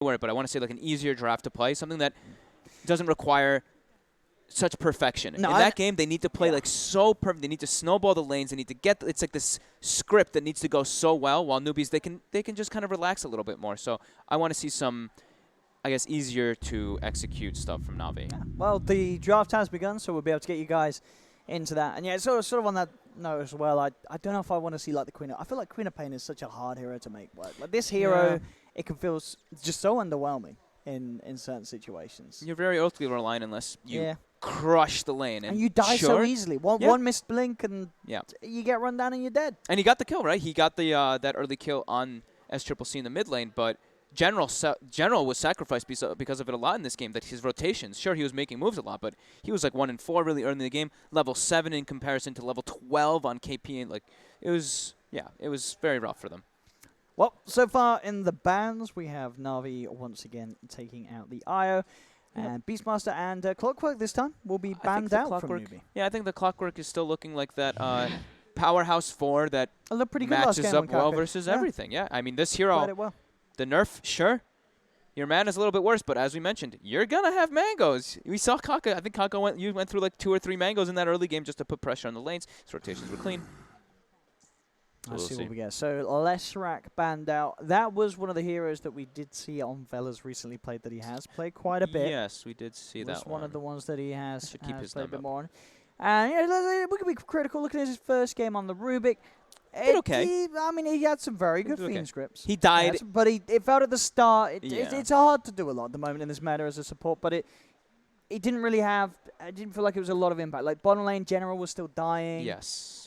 but I want to say like an easier draft to play, something that doesn't require such perfection. No, in that game, they need to play like so perfect. They need to snowball the lanes. They need to get. It's like this script that needs to go so well. While newbies, they can just kind of relax a little bit more. So I want to see some, I guess, easier to execute stuff from Navi. Yeah. Well, the draft has begun, so we'll be able to get you guys into that. And yeah, sort of on that note as well. I don't know if I want to see like the Queen. I feel like Queen of Pain is such a hard hero to make work. Like this hero, it can feel just so underwhelming in certain situations. You're very ultimately reliant unless you crush the lane. And you die so easily. One missed blink and you get run down and you're dead. And he got the kill, right? He got the that early kill on SCCC in the mid lane, but General was sacrificed because of it a lot in this game, that his rotations. Sure, he was making moves a lot, but he was like 1 in 4 really early in the game. Level 7 in comparison to level 12 on KP. And like it was very rough for them. Well, so far in the bans, we have Navi once again taking out the IO. And Beastmaster and Clockwork this time will be banned out from Newbie. Yeah, I think the Clockwork is still looking like that Powerhouse 4 that pretty good matches up well versus everything. Yeah, I mean, this hero, the nerf, sure, your mana is a little bit worse, but as we mentioned, you're going to have mangoes. We saw Kaka. I think Kaka went through like 2 or 3 mangoes in that early game just to put pressure on the lanes. His rotations were clean. So Let's see what we get. So Leshrac banned out. That was one of the heroes that we did see on Vela's recently played, that he has played quite a bit. Yes, we did see that one. One of the ones that he has keep his played a bit up. more on. And we can be critical. Looking at his first game on the Rubik. I mean, he had some very good Fiend scripts. He died. Yes, but it felt at the start. It's hard to do a lot at the moment in this meta as a support, but it didn't really have. I didn't feel like it was a lot of impact. Like bottom lane general was still dying. Yes.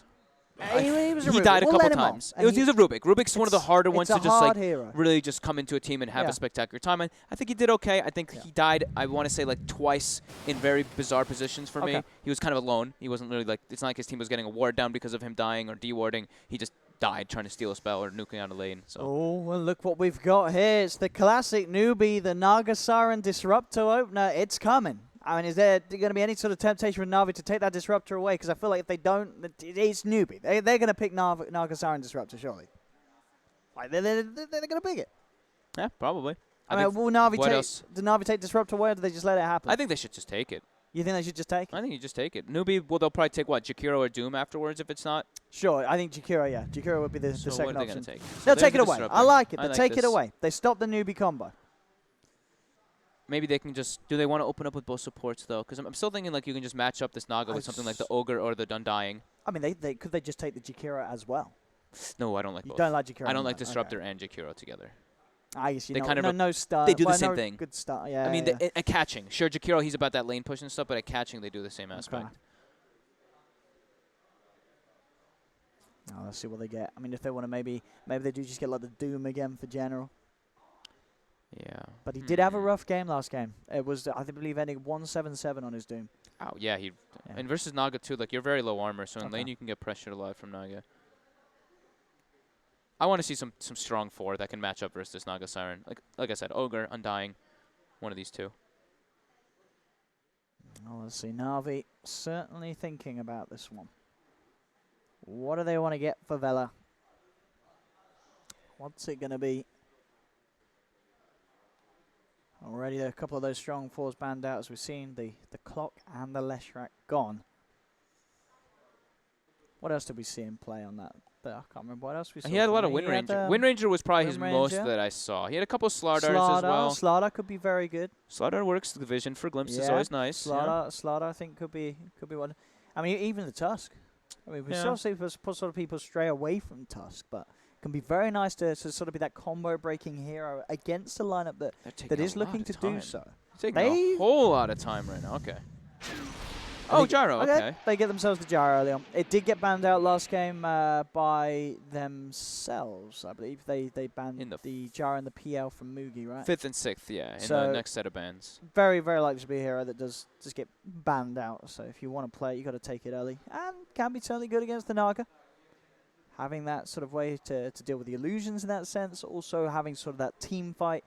He died a couple times. He's a Rubik. Rubik's one of the harder ones to just like really just come into a team and have a spectacular time. And I think he did okay. I think he died, I want to say, like twice in very bizarre positions for me. He was kind of alone. He wasn't really like, it's not like his team was getting a ward down because of him dying or dewarding. He just died trying to steal a spell or nuking out a lane. So. Oh, well, look what we've got here. It's the classic Newbie, the Naga Siren Disruptor opener. It's coming. I mean, is there going to be any sort of temptation for Navi to take that Disruptor away? Because I feel like if they don't, it's Newbie. They're going to pick Naga Siren Disruptor, surely. Like, they're going to pick it. Yeah, probably. I mean, will Navi take Disruptor away, or do they just let it happen? I think they should just take it. You think they should just take it? I think you just take it. Newbie, well, they'll probably take, what, Jakiro or Doom afterwards if it's not? Sure, I think Jakiro, Jakiro would be the second what are they option. Gonna take? They'll take it away. I like it. They'll take it away. They stop the Newbie combo. Maybe they can just... Do they want to open up with both supports, though? Because I'm still thinking like you can just match up this Naga with something like the Ogre or the Undying. I mean, could they just take the Jakiro as well? No, I don't like both. You don't like Jakiro? I don't like Disruptor and Jakiro together. I guess they kind of no start. They do the same thing. Good start, yeah. I mean, at catching. Sure, Jakiro, he's about that lane push and stuff, but at catching, they do the same aspect. Oh, let's see what they get. I mean, if they want to maybe they do just get like the Doom again for general. Yeah. But he did have a rough game last game. It was, I believe, ending 177 on his Doom. Oh, yeah. And versus Naga, too, like, you're very low armor, so in lane you can get pressured a lot from Naga. I want to see some strong 4 that can match up versus this Naga Siren. Like I said, Ogre, Undying, one of these two. Oh, let's see. Navi certainly thinking about this one. What do they want to get for Vela? What's it going to be? Already a couple of those strong 4s banned out, as we've seen. The Clock and the Leshrac gone. What else did we see him play on that? I can't remember what else we saw. He had a lot of Wind Ranger. Wind Ranger was probably his most that I saw. He had a couple of Slardars as well. Slardar could be very good. Slardar works. The vision for Glimpse is always nice. Slardar, I think, could be one. I mean, even the Tusk. I mean, we still see sort of people stray away from Tusk, but it can be very nice to sort of be that combo-breaking hero against a lineup that is looking to do so. Taking a whole lot of time right now. Okay. Oh, Gyro, okay. They get themselves the Gyro early on. It did get banned out last game by themselves, I believe. They banned the Gyro and the PL from Mugi, right? 5th and 6th, yeah, in the next set of bans. Very, very likely to be a hero that does just get banned out. So if you want to play it, you got to take it early. And can be certainly good against the Naga. Having that sort of way to deal with the illusions in that sense. Also having sort of that team fight.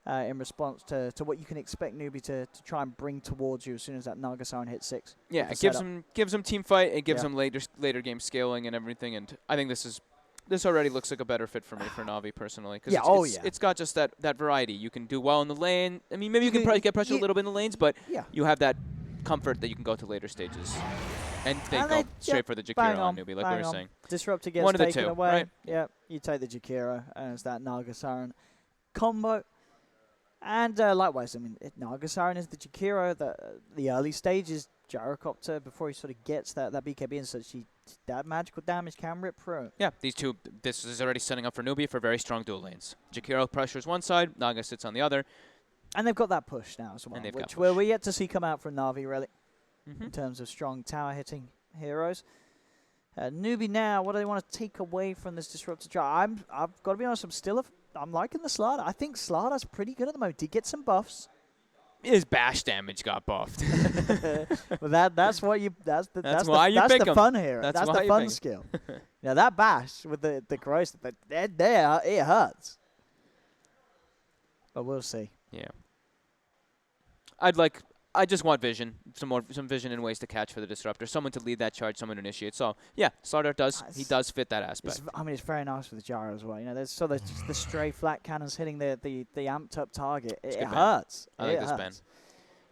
In response to what you can expect Newbie to try and bring towards you as soon as that Naga Siren hits 6. Yeah, it gives them team fight. It gives them later game scaling and everything. And I think this is this already looks like a better fit for me for Na'Vi personally. Cause it's got just that variety. You can do well in the lane. I mean, maybe you can get pressured a little bit in the lanes, but you have that comfort that you can go to later stages. And they go straight for the Jakiro on Newbie, like we were saying. Disruptor gets taken away. Right? Yeah, you take the Jakiro as that Naga Siren combo. And likewise, I mean, Naga Siren is the Jakiro. The early stages, Gyrocopter, before he sort of gets that BKB and such, that magical damage can rip through. Yeah, these two, this is already setting up for Newbie for very strong dual lanes. Jakiro pressures one side, Naga sits on the other. And they've got that push now as well, which we're yet to see come out from Na'Vi, really. In terms of strong tower hitting heroes. Newbie now, what do they want to take away from this Disruptor Jar? I've got to be honest, I'm liking the Slardar. I think Slardar's pretty good at the moment. Did get some buffs. His bash damage got buffed. Well, that's why you pick the fun hero. That's the fun skill. Now that bash with the gross, it hurts. But we'll see. Yeah. I just want vision, some vision and ways to catch for the Disruptor, someone to lead that charge, someone to initiate. So yeah, Slardar does does fit that aspect. It's very nice for the Gyro as well. You know, there's the stray flat cannons hitting the amped up target. It hurts. I like this ban.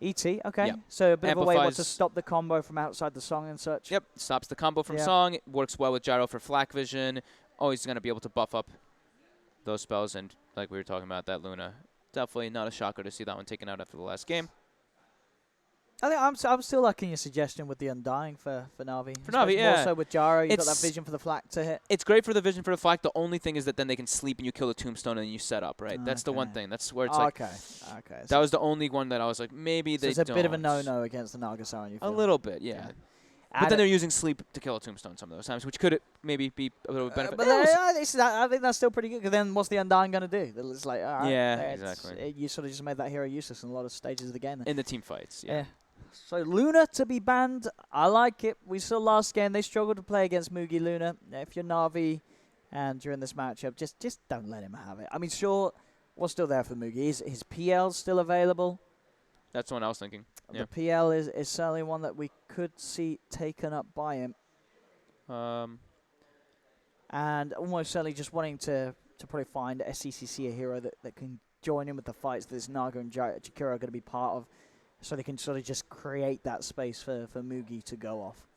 ET, okay. Yep. So a bit of a way to stop the combo from outside the song and such. Yep, stops the combo from song. It works well with Gyro for flak vision. Always going to be able to buff up those spells, and like we were talking about, that Luna, definitely not a shocker to see that one taken out after the last game. I think I'm still liking your suggestion with the Undying for Na'Vi. For Na'Vi, yeah. Also with Gyro, you've got that vision for the flak to hit. It's great for the vision for the flak. The only thing is that then they can sleep and you kill the tombstone and then you set up, right? That's the one thing. That's where it's like... Okay. That was the only one that I was like, maybe they don't. It's a bit of a no-no against the Naga Siren, you feel? A little bit, yeah. But then they're using sleep to kill a tombstone some of those times, which could maybe be a little benefit. But I think that's still pretty good, because then what's the Undying going to do? It's like, all right, exactly. You sort of just made that hero useless in a lot of stages of the game. In the team fights, yeah. So Luna to be banned, I like it. We saw last game they struggled to play against Mugi Luna. If you're Na'Vi and during this matchup, just don't let him have it. I mean, sure, what's still there for Mugi? His PL's still available. That's what I was thinking. The PL is certainly one that we could see taken up by him. And almost certainly just wanting to probably find SCCC, a hero that can join in with the fights that this Naga and Jakiro are going to be part of, so they can sort of just create that space for Mugi to go off.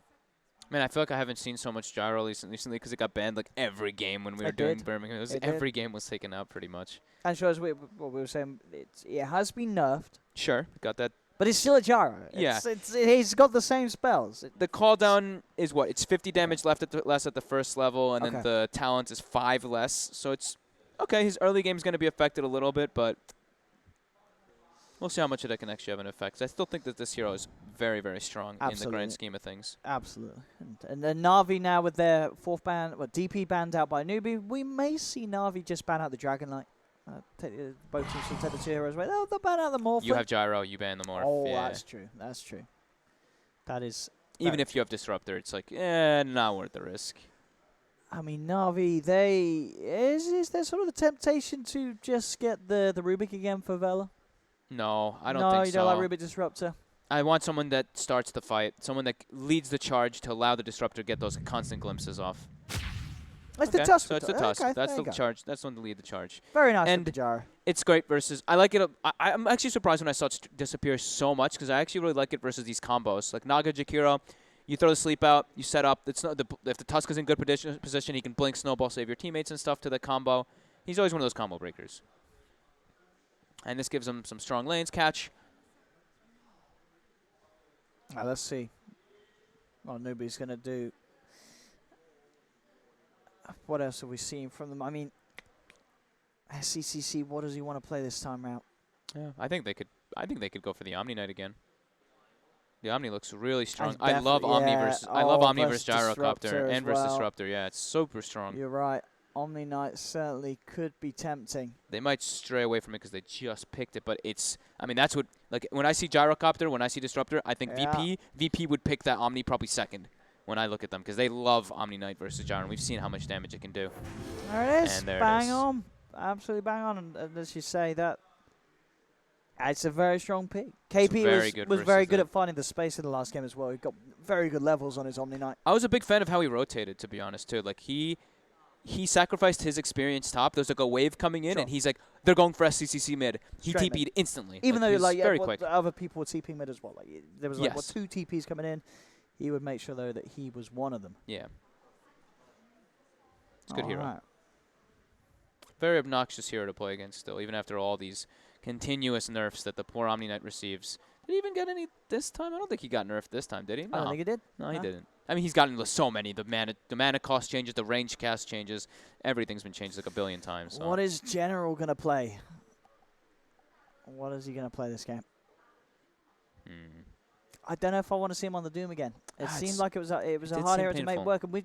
Man, I feel like I haven't seen so much Gyro recently because it got banned like every game when we were doing Birmingham. Every game was taken out pretty much. And so as what we were saying, it has been nerfed. Sure, got that. But it's still a Gyro. He's got the same spells. The cooldown is what? It's 50 damage less at the first level, and then the talent is 5 less. So it's okay. His early game is going to be affected a little bit, but we'll see how much of that can actually have an effect. I still think that this hero is very, very strong in the grand scheme of things. Absolutely. And then Na'Vi now with their 4th ban, DP banned out by Newbie. We may see Na'Vi just ban out the Dragon Knight. Both teams will take the 2 heroes away. They'll ban out the Morph. You have Gyro, you ban the Morph. Oh, that's true. That's true. That is... Even if you have Disruptor, it's like, not worth the risk. I mean, Na'Vi, is there sort of the temptation to just get the Rubik again for Vela? No, I don't think so. No, you don't like Rubik Disruptor? I want someone that starts the fight, someone that leads the charge to allow the Disruptor to get those constant glimpses off. It's the Tusk. So it's the Tusk. That's the charge. That's one to lead the charge. Very nice with the Jar. It's great versus... I like it. I'm actually surprised when I saw it disappear so much, because I actually really like it versus these combos. Like Naga, Jakiro, you throw the sleep out, you set up. If the Tusk is in good position, he can blink, snowball, save your teammates and stuff to the combo. He's always one of those combo breakers. And this gives him some strong lanes catch. Let's see what Newbee's going to do. What else have we seen from them? I mean, SCCC, what does he want to play this time out? Yeah, I think they could go for the Omni Knight again. The Omni looks really strong. I love Omni versus Gyrocopter and versus Disruptor. Yeah, it's super strong. You're right. Omni Knight certainly could be tempting. They might stray away from it because they just picked it, but it's... I mean, that's what... Like, when I see Gyrocopter, when I see Disruptor, I think VP would pick that Omni probably second when I look at them, because they love Omni Knight versus Gyro, and we've seen how much damage it can do. There it is. Bang on. Absolutely bang on. And as you say, that... It's a very strong pick. KP was very good at finding the space in the last game as well. He got very good levels on his Omni Knight. I was a big fan of how he rotated, to be honest, too. Like, he he sacrificed his experience top. There's like a wave coming in, Sure. and he's like, they're going for SCCC mid. He Straight TP'd instantly. Even though like very quick. other people were TP mid as well. Like there was like Yes. 2 TPs coming in. He would make sure though that he was one of them. Yeah. It's a good hero. Right. Very obnoxious hero to play against still, even after all these continuous nerfs that the poor Omni Knight receives. Did he even get any this time? I don't think he got nerfed this time, did he? No. I don't think he did. No, he didn't. I mean, he's gotten so many. The mana cost changes, the range cast changes. Everything's been changed like a billion times. So. What is General going to play? What is he going to play this game? I don't know if I want to see him on the Doom again. It seemed like it was a hard hero to make work, and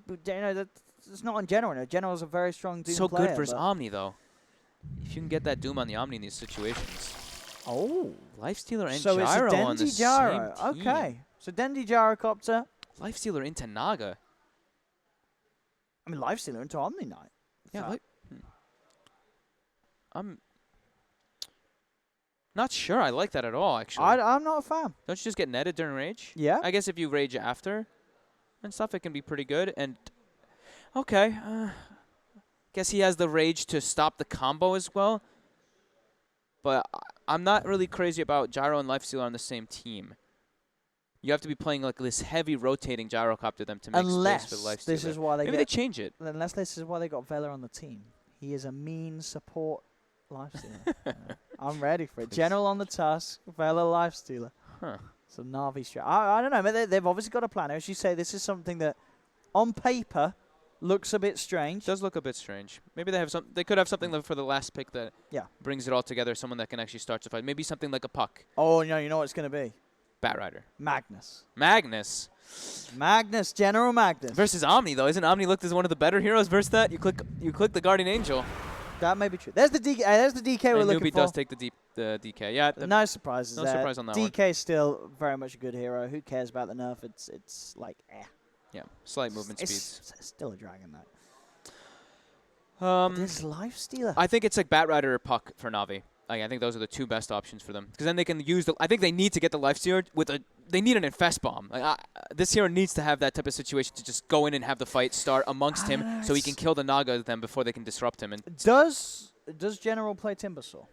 it's not on General. General's a very strong Doom so player. Good versus Omni though. If you can get that Doom on the Omni in these situations. Oh, Lifestealer and so Gyro it's a on the Dendy Gyro. same team. Okay, so Dendy Gyrocopter. Lifestealer into Naga. I mean, Lifestealer into Omni Knight. Yeah, I'm not sure I like that at all, actually. I'm not a fan. Don't you just get netted during rage? Yeah. I guess if you rage after and stuff, it can be pretty good. And okay, guess he has the rage to stop the combo as well. But I'm not really crazy about Gyro and Lifestealer on the same team. You have to be playing like this heavy rotating Gyrocopter them to make space for Lifestealer. This is why Maybe they change it. Unless this is why they got Vela on the team. He is a mean support Lifestealer. I'm ready for it. General on the Tusk, Vela Lifestealer. Huh. So Na'Vi strat. I don't know. But they've obviously got a plan. As you say, this is something that on paper looks a bit strange. It does look a bit strange. Maybe they have some. They could have something for the last pick that brings it all together. Someone that can actually start to fight. Maybe something like a Puck. Oh no! You know what it's going to be? Batrider. Magnus. Magnus, General Magnus. Versus Omni though. Isn't Omni looked as one of the better heroes versus that? You click the Guardian Angel. That may be true. There's the DK. There's the DK we're looking for. Newbie does take the DK. Yeah. No surprises. No surprise on that one. DK is still very much a good hero. Who cares about the nerf? It's like Yeah. Slight movement speeds. It's still a Dragon Knight. This Lifestealer. I think it's like Batrider or Puck for Na'Vi. I think those are the 2 best options for them. Because then they can use the... I think they need to get the Lifestealer with a... They need an Infest Bomb. This hero needs to have that type of situation to just go in and have the fight start amongst him so he can kill the Naga then before they can disrupt him. And Does General play Timbersaw?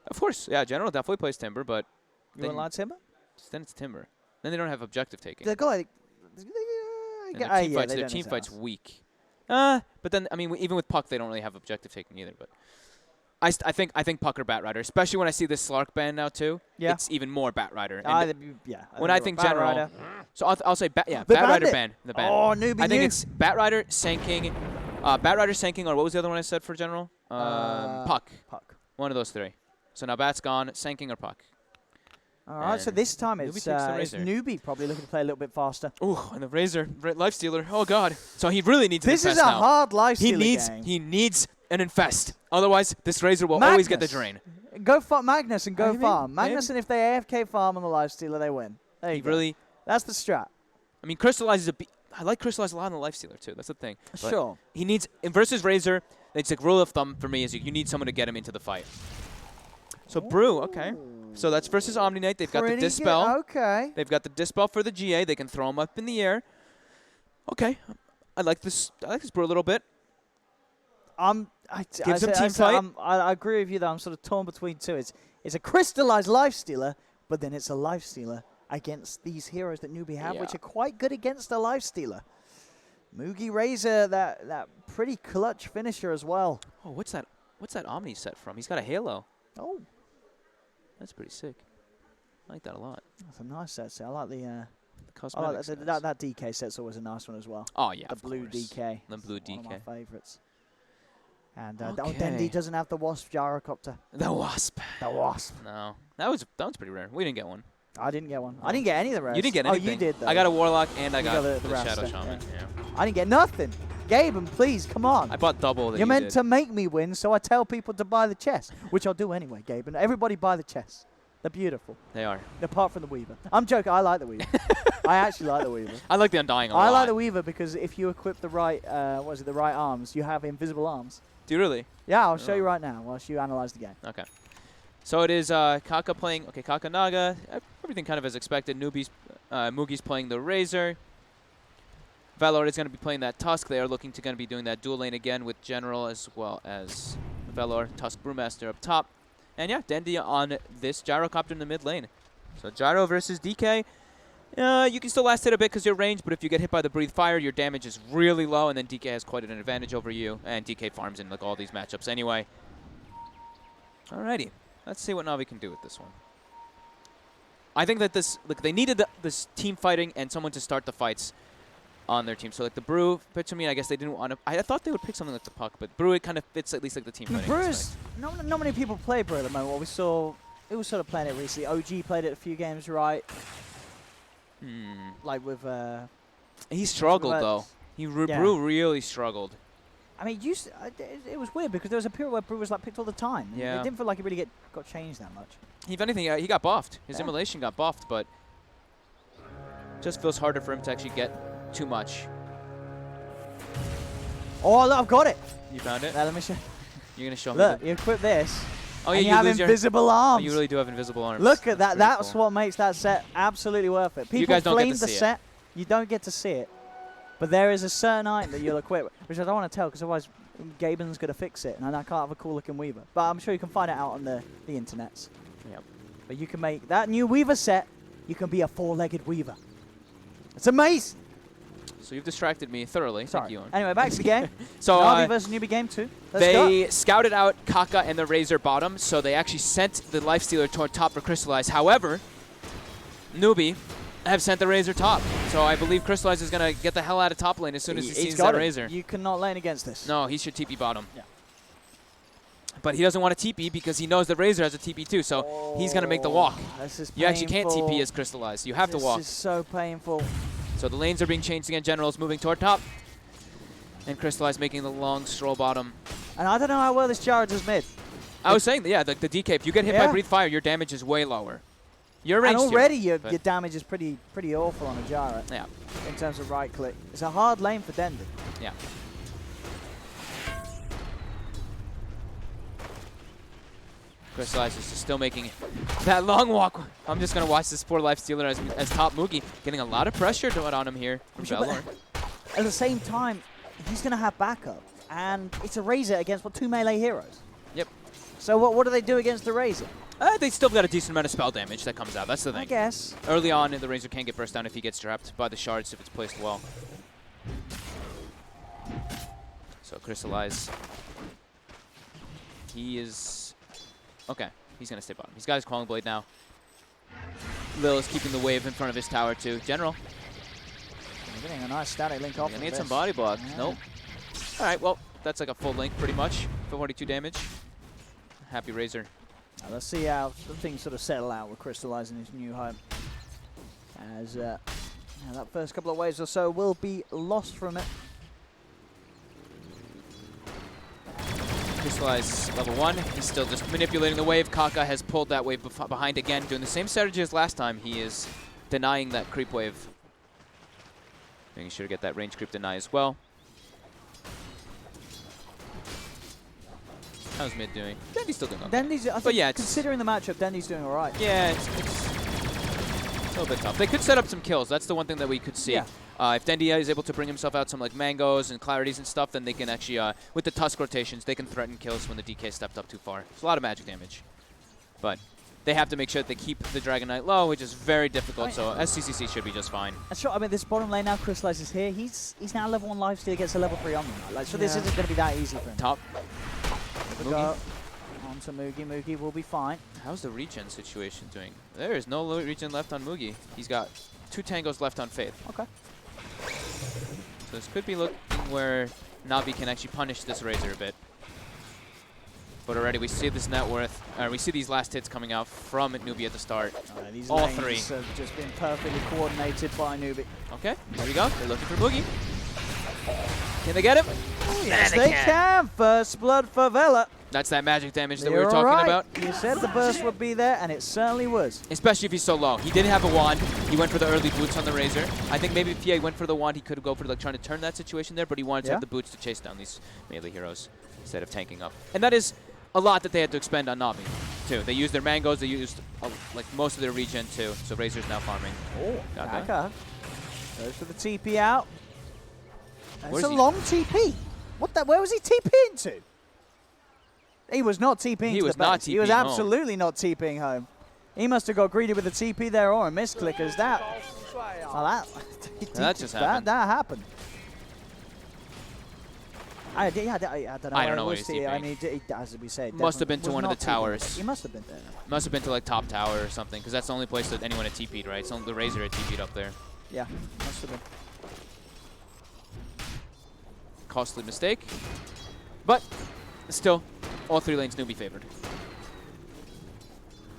Of course. Yeah, General definitely plays Timber, but... You want light Timber? Then it's Timber. Then they don't have objective taking. They're like... Their team fight's weak. But then, I mean, even with Puck, they don't really have objective taking either, but... I think Puck or Batrider, especially when I see this Slark ban now too. Yeah. It's even more Batrider. When I think General, so I'll say Batrider ban. The ban. Oh, Newbie. I think it's Batrider, Sanking, or what was the other one I said for General? Puck. One of those 3. So now Bat's gone, Sanking or Puck. All right, so this time it's Newbie probably looking to play a little bit faster. Ooh, and the Razor, Lifestealer. Oh God. So he really needs. This is a hard Lifestealer game. He needs an Infest. Otherwise, this Razor will always get the drain. Go farm Magnus and go farm. Magnus, and if they AFK farm on the Lifestealer, they win. There you go. That's the strat. I mean, Crystallize I like Crystallize a lot on the Lifestealer too. That's the thing. But sure. He needs versus Razor. It's like rule of thumb for me is you need someone to get him into the fight. So Brew, okay. So that's versus Omni Knight. They've got the Dispel. Okay. They've got the Dispel for the GA. They can throw him up in the air. Okay. I like this Brew a little bit. Gives him team fight. I agree with you, though. I'm sort of torn between 2. It's a crystallized Lifestealer, but then it's a Lifestealer against these heroes that Newbie have, which are quite good against a Lifestealer. Mugi Razor, that pretty clutch finisher as well. Oh, what's that Omni set from? He's got a Halo. Oh. That's pretty sick. I like that a lot. That's a nice set. So I like the cosmetics. That DK set's always a nice one as well. Oh, yeah, the blue DK. The blue DK. One of my favorites. And Dendy doesn't have the Wasp Gyrocopter. The Wasp. No. That was pretty rare. We didn't get one. I didn't get one. I didn't get any of the rares. You didn't get anything. Oh, you did, though. I got a Warlock and I got the Shadow Shaman. Yeah. I didn't get nothing. Gaben, please, come on. I bought double that You're meant to make me win, so I tell people to buy the chess, which I'll do anyway, Gaben. Everybody buy the chess. They're beautiful. They are. Apart from the Weaver. I'm joking. I like the Weaver. I actually like the Weaver. I like the Undying a lot. I like the Weaver because if you equip the right, the right arms, you have invisible arms. Do you really? Yeah, I'll show you right now whilst you analyze the game. Okay. So it is Kaka playing, Kaka Naga. Everything kind of as expected. Mugi's playing the Razor. Valor is going to be playing that Tusk. They are looking to be doing that dual lane again with General as well as Valor, Tusk, Brewmaster up top. And yeah, Dandy on this Gyrocopter in the mid lane. So Gyro versus DK. You can still last hit a bit because you're ranged, but if you get hit by the Breathe Fire, your damage is really low, and then DK has quite an advantage over you. And DK farms in like all these matchups anyway. Alrighty, let's see what Navi can do with this one. I think that they needed this team fighting and someone to start the fights on their team. So like the Brew fits me. I guess they didn't want to. I thought they would pick something like the Puck, but Brew, it kind of fits at least like the team fighting. Brew's not many people play Brew at the moment. Well, we saw it was sort of playing it recently. OG played it a few games, right? Like with. He struggled though. Brew really struggled. I mean, it was weird because there was a period where Brew was like picked all the time. Yeah. It didn't feel like it really got changed that much. If anything, he got buffed. His immolation got buffed, but just feels harder for him to actually get too much. Oh, look, I've got it. You found it? Now, let me show. You're going to show me. Look, you equip this. Oh, and yeah, you have invisible arms. Oh, you really do have invisible arms. Look at that. That's what makes that set absolutely worth it. People you guys don't flame get to the see set. It. You don't get to see it. But there is a certain item that you'll equip, which I don't want to tell because otherwise Gaben's going to fix it, and I can't have a cool-looking Weaver. But I'm sure you can find it out on the internets. Yep. But you can make that new Weaver set, you can be a 4-legged Weaver. It's amazing. So you've distracted me thoroughly. Sorry. Thank you. Anyway, back to the game. So Newbie versus Newbie game 2. They scouted out Kaka and the Razor bottom, so they actually sent the Lifestealer toward top for Crystallize. However, Newbie have sent the Razor top. So I believe Crystallize is going to get the hell out of top lane as soon as he sees that Razor. You cannot lane against this. No, he should TP bottom. Yeah. But he doesn't want to TP because he knows the Razor has a TP too, so he's going to make the walk. This is you actually can't TP as Crystallize. You have to walk. This is so painful. So the lanes are being changed again. General's moving toward top. And Crystallize making the long stroll bottom. And I don't know how well this Gyro does mid. I was saying, yeah, the DK, if you get hit by Breathe Fire, your damage is way lower. You're ranged and already your damage is pretty awful on a Gyro. Yeah. In terms of right click. It's a hard lane for Dendy. Yeah. Crystallize is still making that long walk. I'm just going to watch this poor Lifestealer as top Mugi, getting a lot of pressure on him here from Valor. At the same time, he's going to have backup. And it's a Razor against, 2 melee heroes? Yep. So what do they do against the Razor? They still got a decent amount of spell damage that comes out. That's the thing. I guess. Early on, the Razor can get burst down if he gets trapped by the shards if it's placed well. So Crystallize. He is... Okay, he's going to stay bottom. He's got his Quelling Blade now. Lil is keeping the wave in front of his tower too. General. We're getting a nice static link off. Gonna need some body block. Yeah. Nope. All right, well, that's like a full link pretty much for 42 damage. Happy Razor. Now let's see how things sort of settle out with Crystallizing his new home. As that first couple of waves or so will be lost from it. Crystallize level 1. He's still just manipulating the wave. Kaka has pulled that wave behind again, doing the same strategy as last time. He is denying that creep wave. Making sure to get that range creep deny as well. How's mid doing? Dendy's still doing okay. Dendy's, I think considering the matchup, Dendy's doing all right. Yeah, it's a little bit tough. They could set up some kills. That's the one thing that we could see. Yeah. If Dendy is able to bring himself out some like mangoes and clarities and stuff, then they can actually, with the Tusk rotations, they can threaten kills when the DK stepped up too far. It's a lot of magic damage. But they have to make sure that they keep the Dragon Knight low, which is very difficult, so SCCC should be just fine. That's right. I mean, this bottom lane now, Crystallize is here. He's now level 1 lifesteal against a level 3 Omni Knight. Like, so this isn't going to be that easy for him. Top. Go on to Mugi. Mugi will be fine. How's the regen situation doing? There is no regen left on Mugi. He's got 2 tangos left on Faith. Okay. So this could be looking where Navi can actually punish this Razor a bit. But already we see this net worth, we see these last hits coming out from Newbie at the start. These all lanes 3 have just been perfectly coordinated by Newbie. Okay, there we go. They're looking for Mugi. Can they get him? Oh, yes, they can. First blood for Vela. That's that magic damage that we were talking about. You said the burst would be there, and it certainly was. Especially if he's so low. He didn't have a wand. He went for the early boots on the Razor. I think maybe if he went for the wand, he could go for like trying to turn that situation there, but he wanted to have the boots to chase down these melee heroes instead of tanking up. And that is a lot that they had to expend on Navi, too. They used their mangoes. They used like most of their regen, too. So Razor's now farming. Oh, Kaka goes for the TP out. It's a long TP. What the? Where was he TPing to? He was not TPing to the base. He was absolutely not TPing home. He must have got greedy with the TP there or a misclick. Is that? Well, that just happened. That happened. I don't know. I don't know what he's TPing. I mean, as we say, must have been to one of the towers. He must have been there. Must have been to like top tower or something, because that's the only place that anyone had TP'd, right? It's only the Razor had TP'd up there. Yeah, must have been. Costly mistake, but still, all 3 lanes Newbie favored.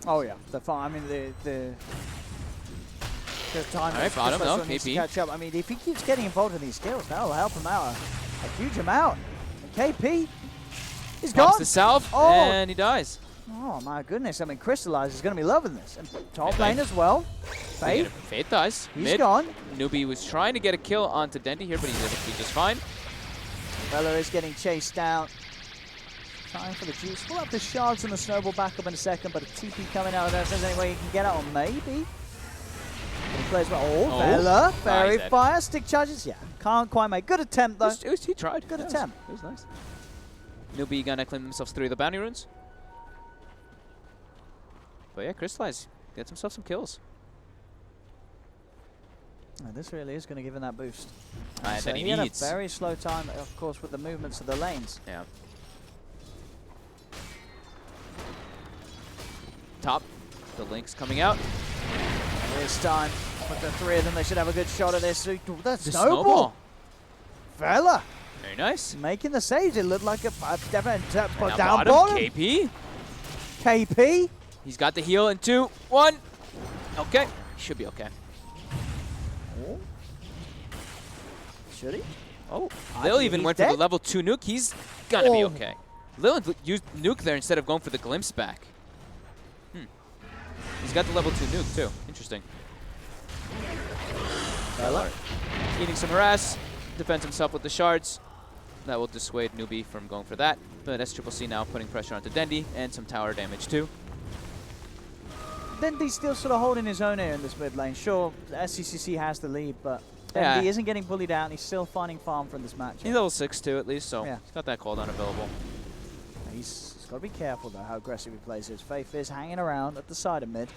Oh yeah, I mean the time. All right, bottom though, KP. Catch up. I mean, if he keeps getting involved in these skills, that'll help him out a huge amount. And KP, he's gone. The south, and he dies. Oh my goodness! I mean, Crystallize is going to be loving this. And top lane as well. Faith. Faith dies. He's gone. Newbie was trying to get a kill onto Dendy here, but he's able to be just fine. Vela is getting chased down. Trying for the juice. We'll have the shards and the snowball back up in a second, but a TP coming out of there. If there's any way you can get out, or maybe. He plays well. Oh, Vela. Fairy fire. Stick charges. Yeah. Can't quite make. Good attempt, though. He tried. Good attempt. It was nice. Newbie gonna claim themselves 3 of the bounty runes. But yeah, Crystallize gets himself some kills. This really is going to give him that boost. That he had a needs. very slow time, of course, with the movements of the lanes. Yeah. Top. The Link's coming out. This time, with the 3 of them, they should have a good shot at this. That's snowball. Vela. Very nice. Making the saves. It looked like a definite down bottom. KP. KP. He's got the heal in 2, 1. Okay. Should be okay. Oh. Should he? Oh. Lil even went for the level 2 nuke. He's gonna be okay. Lil used nuke there instead of going for the glimpse back. He's got the level 2 nuke too. Interesting. Vela. Eating some harass. Defends himself with the shards. That will dissuade Newbie from going for that. But SCCC now putting pressure onto Dendy and some tower damage too. Dendy's still sort of holding his own here in this mid lane. Sure, SCCC has the lead, but Dendy isn't getting bullied out, and he's still finding farm from this match. He's level 6 too, at least, so he's got that cooldown available. He's got to be careful, though, how aggressive he plays his. Faith is hanging around at the side of mid.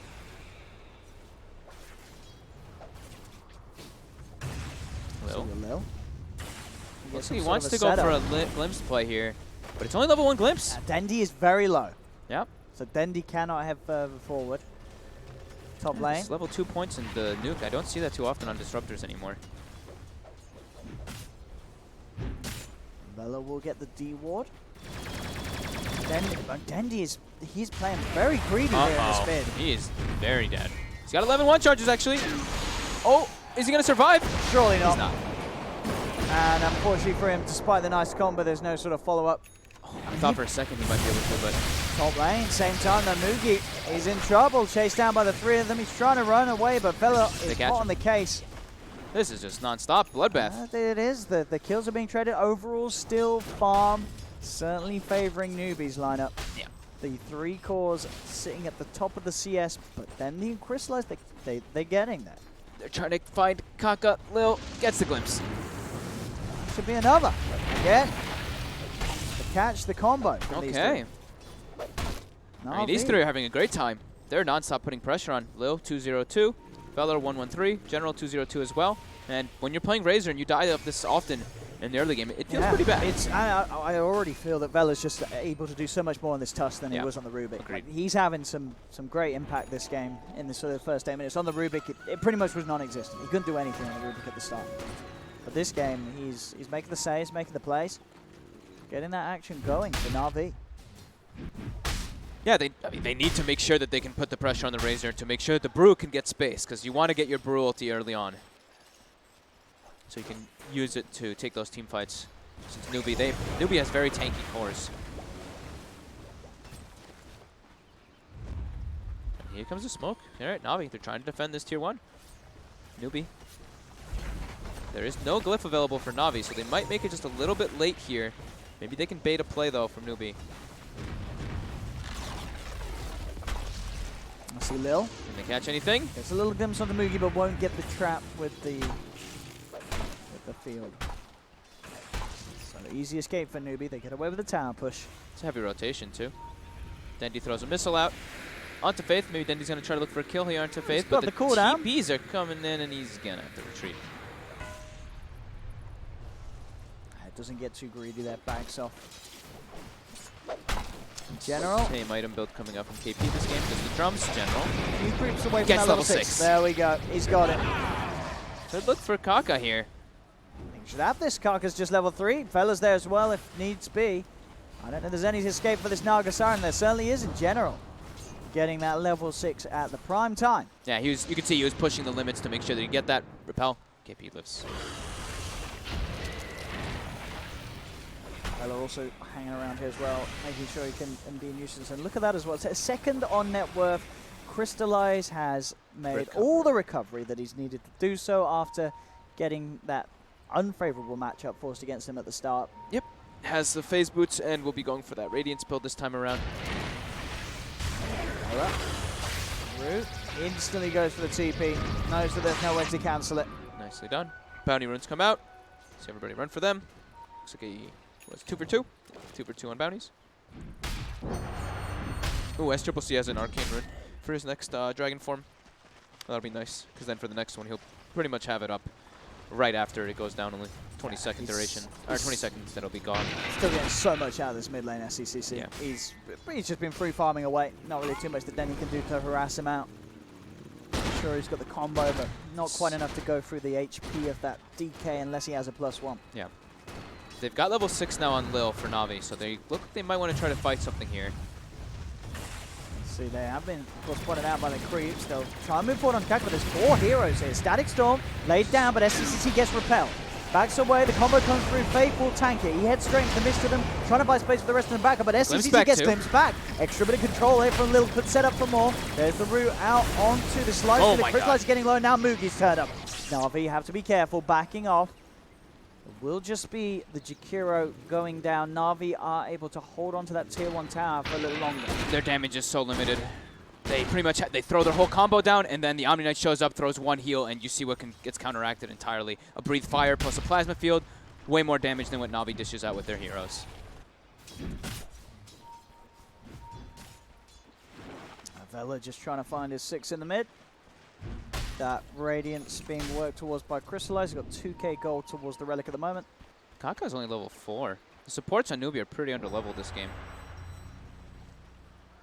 Lil. He wants to go for a glimpse play here, but it's only level 1 glimpse. Dendy is very low. Yep. So Dendy cannot head further forward. Top lane. It's level 2 points in the nuke. I don't see that too often on disruptors anymore. Vela will get the D ward. Dendy he's playing very greedy here in this mid. He is very dead. He's got 11 1-charges actually. Oh, is he going to survive? Surely not. He's not. And unfortunately for him, despite the nice combo, there's no sort of follow-up. Oh, I thought for a second he might be able to, but... Top lane, same time, Namugi is in trouble. Chased down by the 3 of them. He's trying to run away, but Vela is hot on the case. This is just non-stop bloodbath. It is. The kills are being traded. Overall, still farm. Certainly favoring Newbie's lineup. Yeah. The 3 cores sitting at the top of the CS, but then the Crystallize, they're getting there. They're trying to find Kaka. Lil gets the glimpse. Should be another. Again. To catch the combo. Okay. I mean, these 3 are having a great time. They're non-stop putting pressure on. Lil 202, Vela 113, General 202 as well. And when you're playing Razor and you die up this often in the early game, it feels pretty bad. I already feel that Vela's just able to do so much more on this Tusk than he was on the Rubik. Like, he's having some great impact this game in the sort of first 8 minutes. On the Rubik, it pretty much was non-existent. He couldn't do anything on the Rubik at the start. But this game, he's making the saves, making the plays, getting that action going for Na'Vi. Yeah, they need to make sure that they can put the pressure on the Razor to make sure that the Brew can get space, because you want to get your Brew ulti early on. So you can use it to take those team fights. Since Newbie has very tanky cores. And here comes the smoke. All right, Na'Vi, they're trying to defend this tier 1. Newbie. There is no glyph available for Na'Vi, so they might make it just a little bit late here. Maybe they can bait a play, though, from Newbie. I see Lil. Can they catch anything? Gets a little glimpse on the Mugi, but won't get the trap with the field. Easy escape for Newbie. They get away with the tower push. It's a heavy rotation, too. Dendy throws a missile out onto Faith. Maybe Dendy's going to try to look for a kill here onto Faith. But the TPs are coming in, and he's going to have to retreat. It doesn't get too greedy. That backs off. General. Same item build coming up from KP this game. Does the drums. General. He creeps away from Gets that level 6. There we go. He's got it. Good look for Kaka here. He should have this. Kaka's just level 3. Fella's there as well if needs be. I don't know if there's any escape for this Naga Siren. There certainly is in General. Getting that level 6 at the prime time. Yeah, you could see he was pushing the limits to make sure that he get that repel. KP lives. Fella also hanging around here as well, making sure he can be a nuisance. And look at that as well. So second on net worth. Crystallize has made all the recovery that he's needed to do so after getting that unfavorable matchup forced against him at the start. Yep. Has the phase boots and will be going for that Radiance build this time around. Root instantly goes for the TP. Knows that there's no way to cancel it. Nicely done. Bounty runes come out. So everybody run for them. Looks like he was 2 for 2. 2 for 2 on bounties. Ooh, SCCC has an arcane rune for his next dragon form. That'll be nice, because then for the next one he'll pretty much have it up right after it goes down. Only 20-second duration, or 20 seconds that'll be gone. Still getting so much out of this mid lane SCCC. Yeah. He's just been free farming away. Not really too much that Denny can do to harass him out. Sure, he's got the combo, but not quite enough to go through the HP of that DK unless he has a +1. Yeah. They've got level 6 now on Lil for Navi, so they look like they might want to try to fight something here. See, they have been, of course, pointed out by the creeps. They'll try and move forward on Kaka, but there's 4 heroes here. Static Storm laid down, but SCCC gets repelled. Backs away, the combo comes through, Faith will tank it. He heads straight into the midst of them, trying to buy space for the rest of them back up, but SCCC gets glimpsed back. Extra bit of control here from Lil, could set up for more. There's the route out onto the slice, the Crystallize is getting low, now Mugi's turned up. Navi have to be careful, backing off. It will just be the Jakiro going down. Navi are able to hold on to that tier 1 tower for a little longer. Their damage is so limited. They pretty much they throw their whole combo down, and then the Omni Knight shows up, throws 1 heal, and you see what gets counteracted entirely. A Breathe Fire plus a Plasma Field. Way more damage than what Navi dishes out with their heroes. Vela just trying to find his 6 in the mid. That Radiance being worked towards by Crystallize. He's got 2k gold towards the Relic at the moment. Kaka's only level 4. The supports on Newbie are pretty under-leveled this game.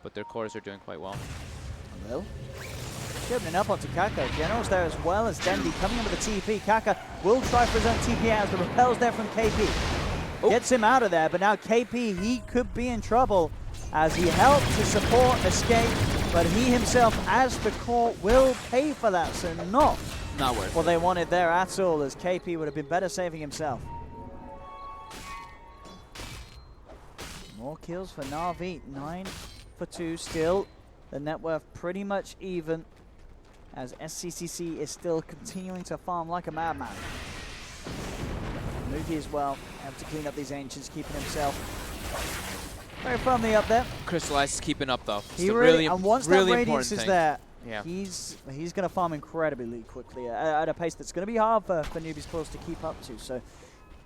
But their cores are doing quite well. Lil opening up onto Kaka. General's there as well as Dendy coming in with the TP. Kaka will try for his own TP out as the repels there from KP. Gets him out of there, but now KP, he could be in trouble as he helped to support escape. But he himself, as the core, will pay for that, so not worth what they wanted there at all, as KP would have been better saving himself. More kills for Na'Vi, 9 for 2 still. The net worth pretty much even, as SCCC is still continuing to farm like a madman. Mookie as well, have to clean up these Ancients, keeping himself very firmly up there. Crystallize is keeping up though. He really, and once that Radiance is there, he's going to farm incredibly quickly at a pace that's going to be hard for Newbie's Claws to keep up to. So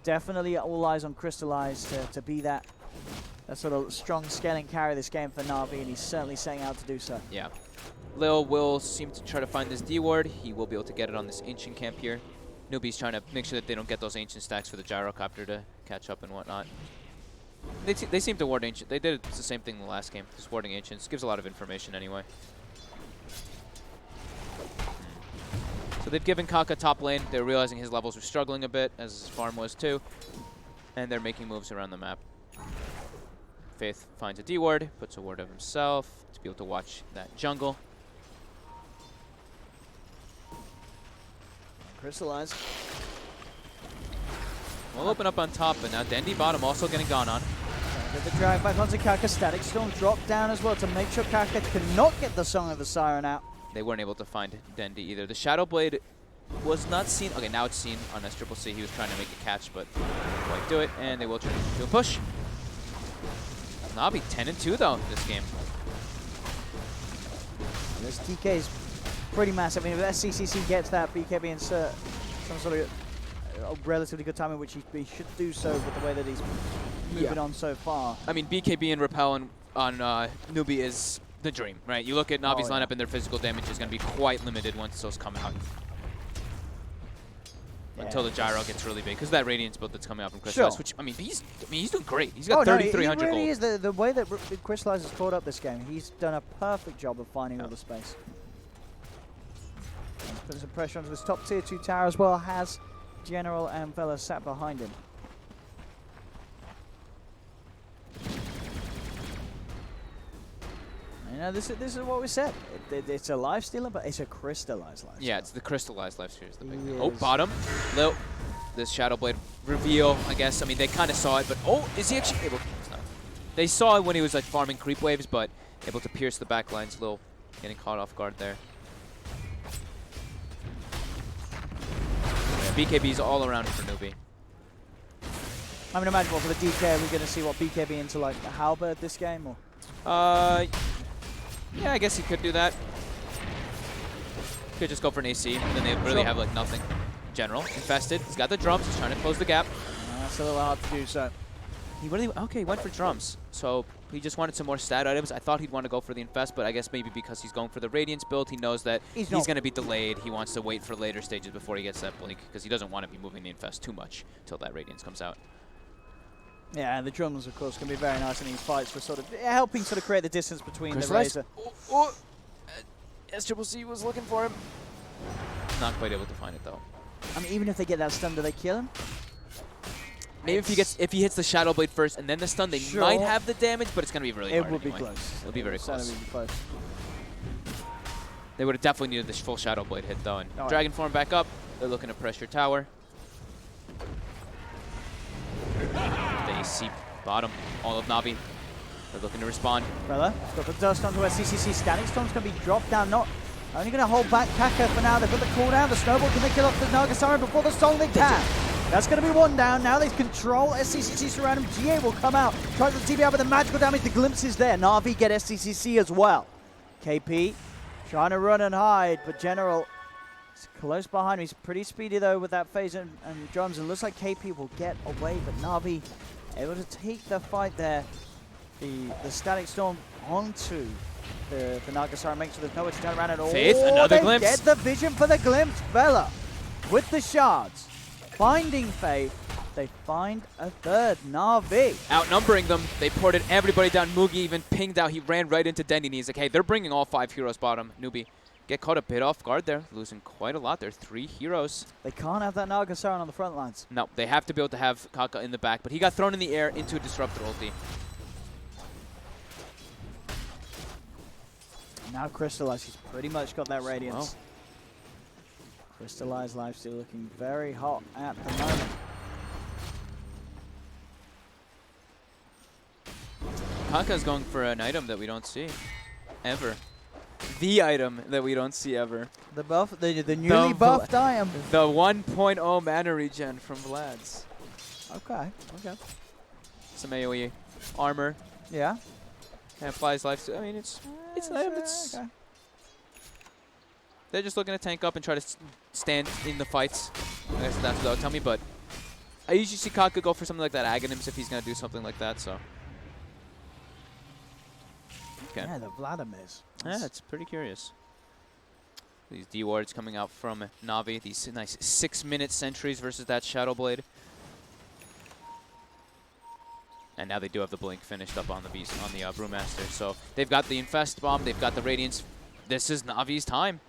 definitely all eyes on Crystallize to be that sort of strong scaling carry this game for Na'Vi, and he's certainly setting out to do so. Yeah. Lil will seem to try to find this D ward. He will be able to get it on this Ancient camp here. Newbie's trying to make sure that they don't get those Ancient stacks for the Gyrocopter to catch up and whatnot. They seem to ward Ancient. They did the same thing in the last game, just warding Ancients. Gives a lot of information anyway. So they've given Kaka top lane. They're realizing his levels were struggling a bit, as his farm was too. And they're making moves around the map. Faith finds a D ward, puts a ward of himself to be able to watch that jungle. Crystallize. We'll open up on top, but now Dendy bottom also getting gone on. The drag back onto Kaka. Static Storm dropped down as well to make sure Kaka cannot get the Song of the Siren out. They weren't able to find Dendy either. The Shadow Blade was not seen. Okay, now it's seen on SCCC. He was trying to make a catch, but didn't quite do it, and they will try to do a push. Navi 10-2 though this game. This DK is pretty massive. I mean, if SCCC gets that, BKB insert some sort of a relatively good time in which he should do so with the way that he's moving on so far. I mean, BKB and Repel on Newbie is the dream, right? You look at Navi's lineup and their physical damage is going to be quite limited once those come out. Until the gyro gets really big, because that Radiance build that's coming out from Crystallize, which I mean he's doing great. He's got 3,300 gold. He really gold. is. The way that Crystallize has caught up this game, he's done a perfect job of finding all the space. Putting some pressure onto this top tier 2 tower as well. Has General and Vela sat behind him. You know, this is what we said. It's a life stealer, but it's a crystallized life stealer. Yeah, it's the crystallized life stealer. The big thing. Oh, bottom. This Shadow Blade reveal, I guess. I mean, they kind of saw it, but is he actually able to? They saw it when he was like farming creep waves, but able to pierce the back lines. Lil getting caught off guard there. Yeah, BKB's all around for Newbie. I mean, imagine for the DK, are we going to see what BKB into like a halberd this game, or? Yeah, I guess he could do that. Could just go for an AC, and then they really have like nothing. General, infested. He's got the drums. He's trying to close the gap. That's a little hard to do, so. He really, he went for drums. So he just wanted some more stat items. I thought he'd want to go for the infest, but I guess maybe because he's going for the Radiance build, he knows that he's going to be delayed. He wants to wait for later stages before he gets that blink, because he doesn't want to be moving the infest too much until that Radiance comes out. Yeah, and the drums, of course, can be very nice in these fights for sort of helping sort of create the distance between the Razor. SCCC was looking for him. Not quite able to find it, though. I mean, even if they get that stun, do they kill him? Maybe if he hits the Shadow Blade first and then the stun, they might have the damage, but it's going to be really hard. It would be close. It'll be very close. Be close. They would have definitely needed this full Shadow Blade hit, though. And Dragon form back up. They're looking to pressure tower. They see bottom, all of Na'Vi. They're looking to respond. Brother, got the dust onto SCCC. Static Storm's going to be dropped down. Not only going to hold back Kaka for now. They've got the cooldown. The Snowball, can they kill off the Nagasari before the Song? They can. That's going to be one down. Now they control SCCC surround him. GA will come out. Tries to TB out with the magical damage. The glimpses there. Na'Vi get SCCC as well. KP trying to run and hide, but General is close behind him. He's pretty speedy though with that phase and drums. And looks like KP will get away, but Na'Vi able to take the fight there. The Static Storm onto the Nagasari, makes sure there's nowhere to turn around at all. Faith, another glimpse. Get the vision for the glimpse. Vela with the shards. Finding Faith, they find a third, Na'Vi. Outnumbering them, they ported everybody down. Mugi even pinged out. He ran right into Denny. He's like, hey, they're bringing all 5 heroes bottom. Newbie get caught a bit off guard there, losing quite a lot. They're 3 heroes. They can't have that Nagasari on the front lines. No, they have to be able to have Kaka in the back, but he got thrown in the air into a Disruptor ulti. Now Crystallize, he's pretty much got that Radiance. Crystallized lifesteal looking very hot at the moment. Kaka's going for an item that we don't see ever. The item that we don't see ever. The buff, the newly buffed item. The 1.0 mana regen from Vlad's. Okay. Some AoE armor. Yeah. And applies life. I mean, it's an item that's. Okay. They're just looking to tank up and try to stand in the fights. I guess that's what they'll tell me, but I usually see Kaka go for something like that Aghanims if he's going to do something like that, so. Okay. Yeah, the Vladimirs. Yeah, it's pretty curious. These D-wards coming out from Na'Vi, these nice 6-minute sentries versus that Shadow Blade. And now they do have the blink finished up on the beast, on the Brewmaster. So they've got the Infest Bomb, they've got the Radiance. This is Na'Vi's time.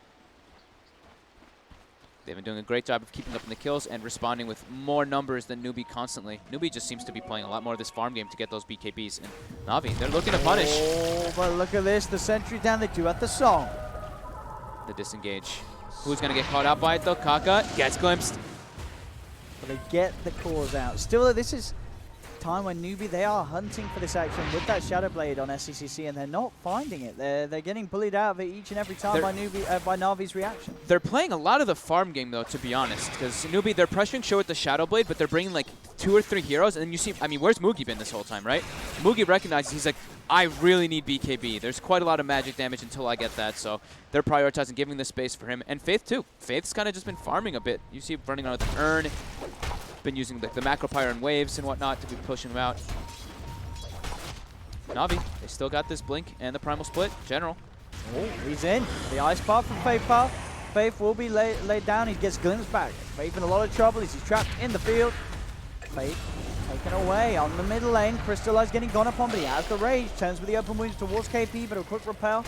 They've been doing a great job of keeping up in the kills and responding with more numbers than Newbie constantly. Newbie just seems to be playing a lot more of this farm game to get those BKBs. And Na'Vi, they're looking to punish. Oh, but look at this. The sentry down. They do have the Song. The disengage. Who's going to get caught out by it, though? Kaka gets glimpsed. But they get the cause out. Still, this is time when Newbie, they are hunting for this action with that Shadow Blade on SCCC, and they're not finding it. They're getting bullied out of it each and every time by Na'Vi's reaction. They're playing a lot of the farm game, though, to be honest, because Newbie, they're pressuring Show with the Shadow Blade, but they're bringing like 2 or 3 heroes, and then you see, I mean, where's Mugi been this whole time, right? Mugi recognizes, he's like, I really need BKB. There's quite a lot of magic damage until I get that, so they're prioritizing giving the space for him. And Faith, too. Faith's kind of just been farming a bit. You see him running on with the Urn, been using the Macro Pyre and waves and whatnot to be pushing him out. Na'Vi, they still got this Blink and the Primal Split. General. Oh, he's in. The Ice Path from Faith Path. Faith will be laid down. He gets glimpsed back. Faith in a lot of trouble. He's trapped in the field. Faith taken away on the middle lane. Crystallize getting gone upon, but he has the rage. Turns with the open wounds towards KP, but a quick repel.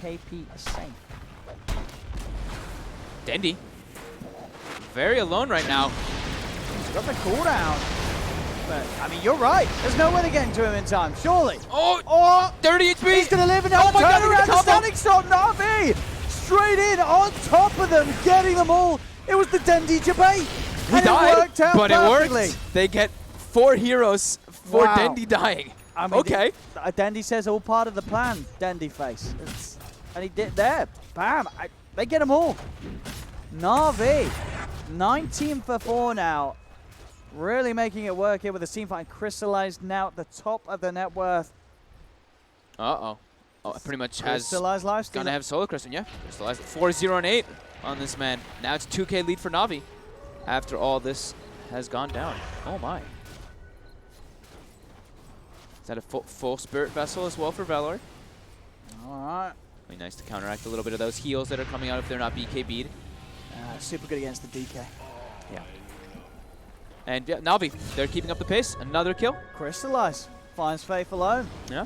KP is safe. Dendi. Very alone right now. He's got the cooldown. But, I mean, you're right. There's no way they're getting to him in time, surely. Oh, 30 HP. He's going to live in now. Oh my God, around the standing shot. Na'Vi straight in on top of them, getting them all. It was the Dendi debate. He died, but perfectly. It worked. They get 4 heroes for Dendi dying. I mean, okay. Dendi says all part of the plan, Dendi face. And he did there. Bam. They get them all. Na'Vi, 19 for 4 now. Really making it work here with the team fight. Crystallized now at the top of the net worth. Uh-oh. Oh, it pretty much has Crystallized lifesteal. Gonna have Solar Crescent, yeah. Crystallized 4-0 and 8 on this man. Now it's 2K lead for Na'Vi after all this has gone down. Oh my. Is that a full Spirit Vessel as well for Valor? Alright. Be nice to counteract a little bit of those heals that are coming out if they're not BKB'd. Super good against the DK. Yeah. And yeah, Na'Vi, they're keeping up the pace. Another kill. Crystallize. Finds Faith alone. Yeah.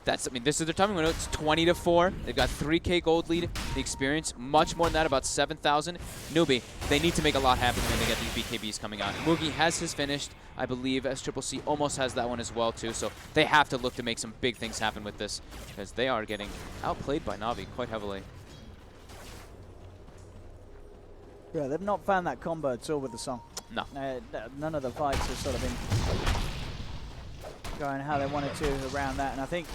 I mean, this is their timing window. It's 20-4. They've got 3K gold lead. The experience, much more than that, about 7,000. Newbie, they need to make a lot happen when they get these BKBs coming out. Mugi has his finished. I believe SCCC almost has that one as well, too. So they have to look to make some big things happen with this because they are getting outplayed by Na'Vi quite heavily. Yeah, they've not found that combo at all with the song. No. None of the fights have sort of been going how they wanted to around that. And I think,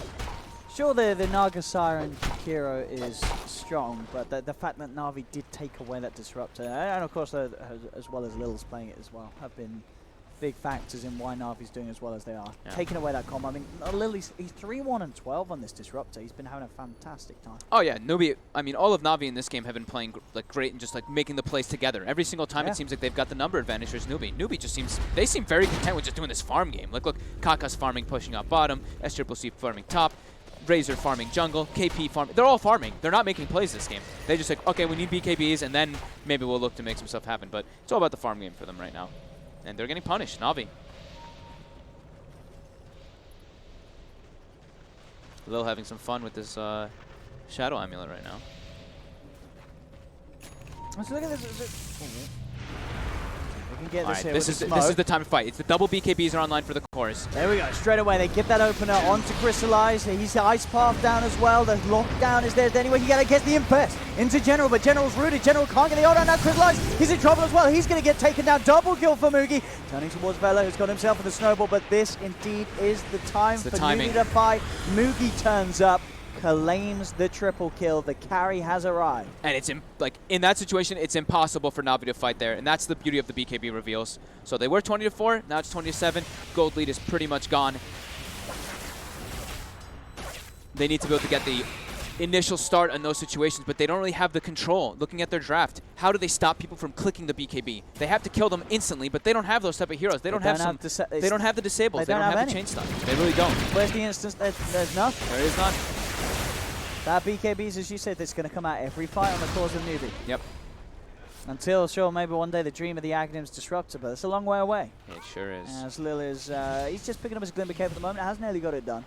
sure, the Naga Siren hero is strong, but the fact that Na'Vi did take away that Disruptor, and of course, as well as Little's playing it as well, have been big factors in why Na'Vi's doing as well as they are. Yeah. Taking away that combo. I mean, Lil, he's 3-1 and 12 on this Disruptor. He's been having a fantastic time. Oh yeah, Newbie. I mean, all of Na'Vi in this game have been playing like great and just like making the plays together. Every single time it seems like they've got the number advantage versus Newbie. Newbie just they seem very content with just doing this farm game. Like look, Kaka's farming, pushing up bottom, SCCC farming top, Razor farming jungle, KP farming. They're all farming. They're not making plays this game. They just like, okay, we need BKBs, and then maybe we'll look to make some stuff happen. But it's all about the farm game for them right now. And they're getting punished, Na'Vi. Lil having some fun with this Shadow Amulet right now. Let's look at this. We can get this here. This is the time to fight. It's the double BKBs are online for the cores. There we go. Straight away, they get that opener onto Crystallize. He's Ice Path down as well. The lockdown is there. Anyway, he gotta get the Impest into General, but General's rooted. General can't get the ult on now. Crystallize, he's in trouble as well. He's gonna get taken down. Double kill for Mugi. Turning towards Vela, who's got himself with the snowball, but this indeed is the time for Newbie to fight. Mugi turns up, claims the triple kill. The carry has arrived. And it's in that situation, it's impossible for Na'Vi to fight there, and that's the beauty of the BKB reveals. So they were 20-4, now it's 20-7. Gold lead is pretty much gone. They need to be able to get the initial start in those situations, but they don't really have the control. Looking at their draft, how do they stop people from clicking the BKB? They have to kill them instantly, but they don't have those type of heroes. They don't have they don't have the disables. They don't have the chain stun. They really don't. Where's the instance? There's nothing. There is none. That BKBs, as you said, that's going to come out every fight on the cause of Newbie. Yep. Until, sure, maybe one day the dream of the Agnim's Disruptor, but it's a long way away. It sure is. As Lil is, he's just picking up his Glimmer Cape at the moment. Has nearly got it done.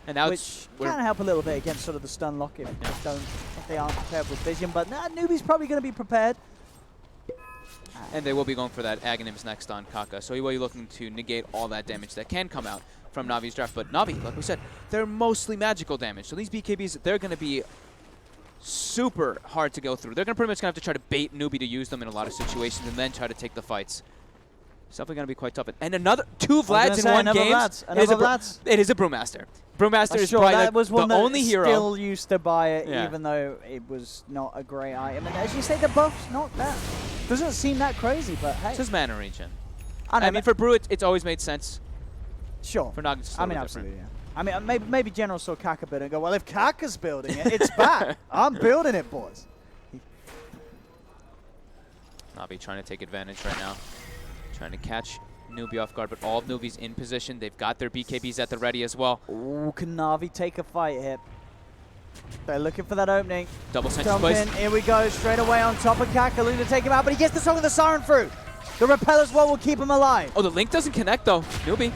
And now which can help a little bit against sort of the stun lock if they aren't prepared with vision. But Newbie's probably going to be prepared. And they will be going for that Agnim's next on Kaka. So he will be looking to negate all that damage that can come out from Navi's draft. But Na'Vi, like we said, they're mostly magical damage. So these BKBs, they're going to be super hard to go through. They're going to pretty much have to try to bait Newbie to use them in a lot of situations and then try to take the fights. It's definitely going to be quite tough. And another 2 Vlads in one game. It is a Brewmaster. Brewmaster is probably the only hero. Still used to buy it, even though it was not a great item. And as you say, the buff's not that. Doesn't seem that crazy, but hey. It's just mana regen. I mean, for Brew, it's always made sense. Sure. For Nugget, I mean, absolutely, yeah. I mean, maybe General saw Kaka build it and go, well, if Kaka's building it, it's back. I'm building it, boys. Na'Vi trying to take advantage right now. Trying to catch Newbie off guard, but all of Newbie's in position. They've got their BKBs at the ready as well. Ooh, can Na'Vi take a fight here? They're looking for that opening. Double sentence place. Here we go, straight away on top of Kaka, looking to take him out, but he gets the Song of the Siren through. The repel as well will keep him alive. Oh, the link doesn't connect though. Newbie.